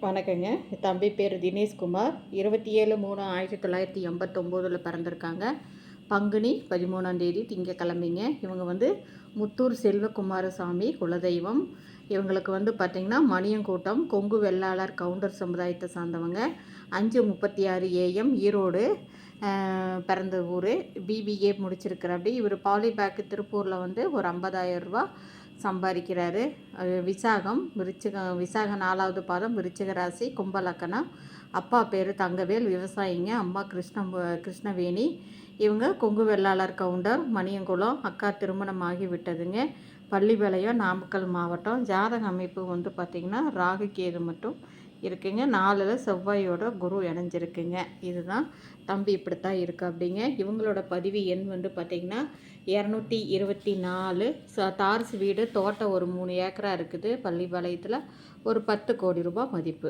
வணக்கங்க. தம்பி பேர் தினேஷ்குமார். 27/3/1989 பிறந்திருக்காங்க. பங்குனி 13 திங்கக்கிழமைங்க. இவங்க முத்தூர் செல்வகுமாரசாமி குலதெய்வம். இவங்களுக்கு பார்த்திங்கன்னா மணியங்கூட்டம் கொங்கு வெள்ளாளர் கவுண்டர் சமுதாயத்தை சார்ந்தவங்க. 5:36 AM ஈரோடு பிறந்த ஊர். பிபிஏ முடிச்சிருக்கிறாப்படி. இவர் பாலிபேக் திருப்பூரில் ஒரு 50,000 ரூபா சம்பாதிக்கிறாரு. விசாகம் 4வது பாதம் விருச்சிக ராசி கும்பலக்கணம். அப்பா பேர் தங்கவேல், விவசாயிங்க. அம்மா கிருஷ்ணவேணி. இவங்க கொங்கு வெள்ளாளர் கவுண்டர் மணியங்குளம். அக்கா திருமணம் ஆகி விட்டதுங்க. பள்ளிப்பாளையம் நாமக்கல் மாவட்டம். ஜாதக அமைப்பு பார்த்திங்கன்னா ராகு கேது மட்டும் இருக்குங்க. 4ல் செவ்வாயோட குரு இணைஞ்சிருக்குங்க. இதுதான் தம்பி இப்படித்தான் இருக்குது அப்படிங்க. இவங்களோட பதிவு எண் பார்த்திங்கன்னா 224. தார்ஸ் வீடு, தோட்டம் ஒரு 3 ஏக்கரா இருக்குது. பள்ளிப்பாளையத்தில் ஒரு 10 கோடி ரூபாய் மதிப்பு.